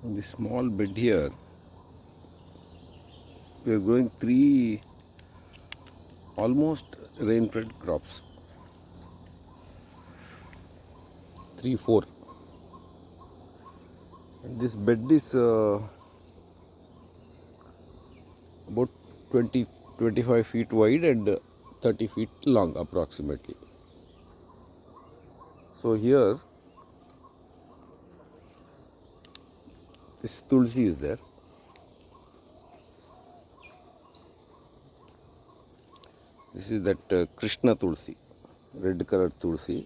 In this small bed here, we are growing three almost rain-fed crops. 3, 4. And this bed is about 20-25 feet wide and 30 feet long approximately. So here this Tulsi is there. This is that Krishna Tulsi, red colored Tulsi.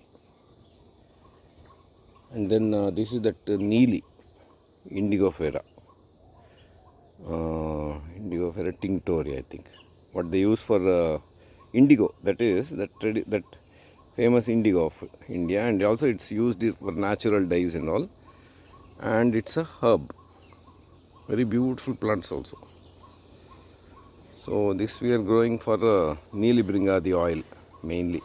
And then this is that Neeli, Indigo Fera. Indigo Fera tinctoria, I think. What they use for indigo, that is that famous indigo of India, and also it's used for natural dyes and all. And it's a herb, very beautiful plants also. So this we are growing for Neeli Bringadi oil mainly.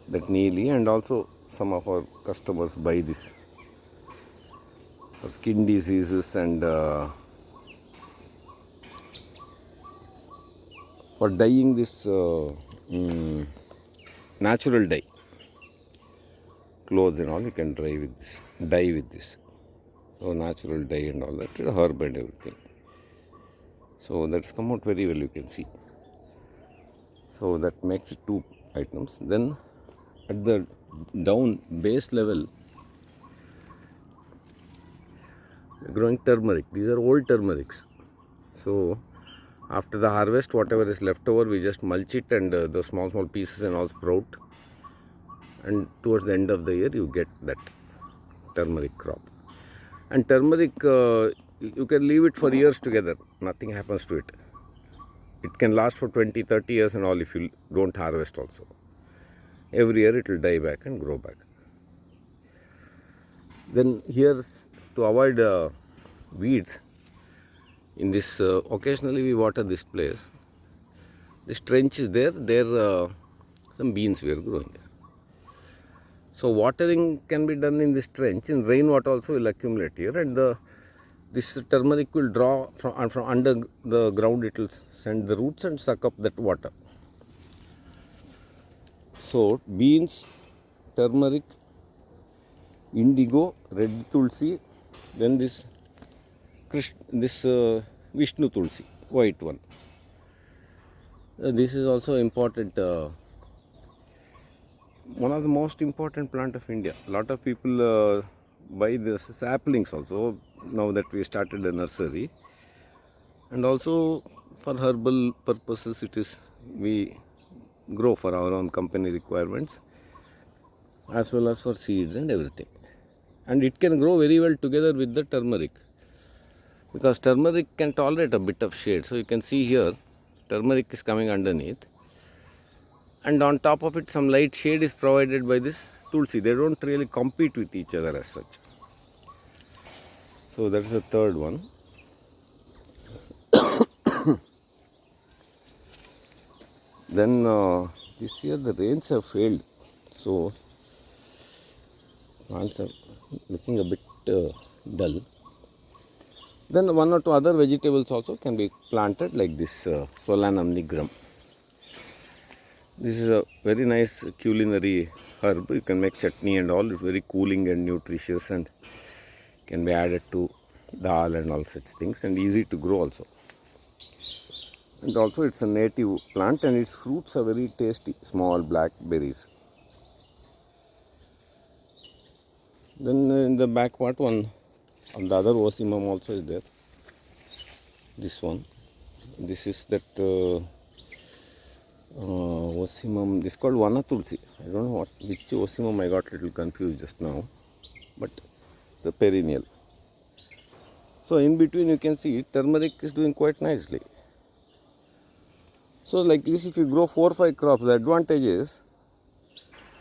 That Neeli, and also some of our customers buy this for skin diseases and for dyeing this natural dye. Clothes and all you can dye with this. So natural dye and all that, herb and everything. So that's come out very well, you can see. So that makes it 2 items. Then at the down base level, we're growing turmeric. These are old turmerics. So after the harvest, whatever is left over, we just mulch it, and the small pieces and all sprout. And towards the end of the year, you get that turmeric crop. And turmeric, you can leave it for years together. Nothing happens to it. It can last for 20-30 years and all if you don't harvest also. Every year it will die back and grow back. Then here, to avoid weeds, in this occasionally we water this place. This trench is there. There some beans we are growing. So watering can be done in this trench. In rainwater also will accumulate here, and this turmeric will draw from under the ground. It will send the roots and suck up that water. So beans, turmeric, indigo, red tulsi, then this Vishnu tulsi, white one. This is also important. One of the most important plant of India. A lot of people buy the saplings also, now that we started a nursery. And also for herbal purposes, we grow for our own company requirements, as well as for seeds and everything. And it can grow very well together with the turmeric, because turmeric can tolerate a bit of shade. So you can see here, turmeric is coming underneath, and on top of it some light shade is provided by this tulsi. They don't really compete with each other as such. So that's the third one. Then this year the rains have failed, so plants are looking a bit dull. Then 1 or 2 other vegetables also can be planted, like this Solanum nigrum. This is a very nice culinary herb. You can make chutney and all. It's very cooling and nutritious, and can be added to dal and all such things, and easy to grow also. And also it's a native plant, and its fruits are very tasty, small black berries. Then in the back part, one of the other osimum also is there. This one. This is that osimum. This is called Vana Tulsi. I don't know which osimum I got a little confused just now, but it's a perennial. So in between you can see turmeric is doing quite nicely. So like this, if you grow 4 or 5 crops, the advantage is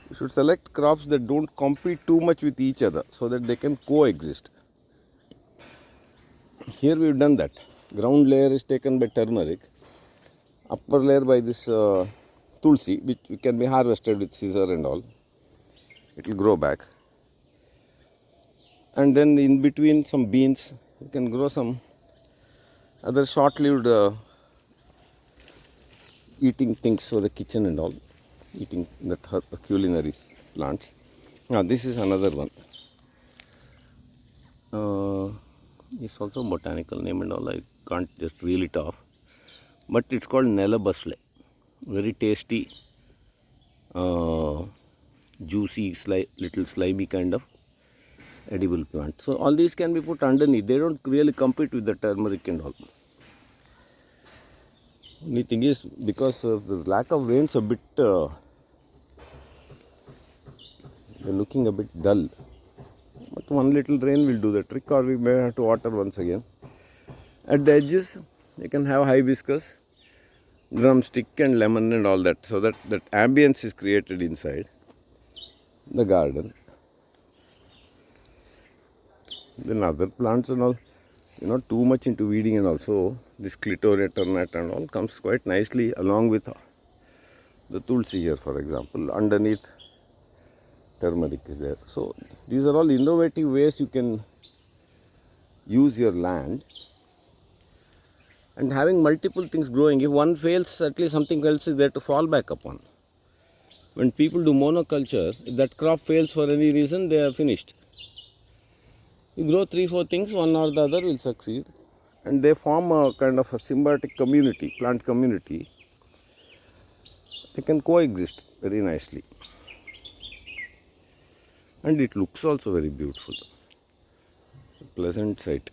you should select crops that don't compete too much with each other, so that they can coexist. Here we have done that. Ground layer is taken by turmeric, upper layer by this tulsi, which can be harvested with scissor and all. It will grow back. and then in between some beans you can grow some other short-lived eating things for the kitchen and all, eating that culinary plants. Now this is another one. It's also botanical name and all, I can't just reel it off, but it's called Nella Busle. Very tasty, juicy, little slimy kind of edible plant. So all these can be put underneath. They don't really compete with the turmeric and all. Only thing is, because of the lack of rains, a bit they're looking a bit dull. But one little rain will do the trick, or we may have to water once again. At the edges, you can have hibiscus, drumstick and lemon and all that, so that ambience is created inside the garden. Then other plants and all, not too much into weeding, and also this clitoria ternata and all comes quite nicely along with the Tulsi here, for example. Underneath, turmeric is there. So these are all innovative ways you can use your land. And having multiple things growing, if one fails, at least something else is there to fall back upon. When people do monoculture, if that crop fails for any reason, they are finished. You grow 3-4 things, one or the other will succeed. And they form a kind of a symbiotic community, plant community. They can coexist very nicely. And it looks also very beautiful. A pleasant sight.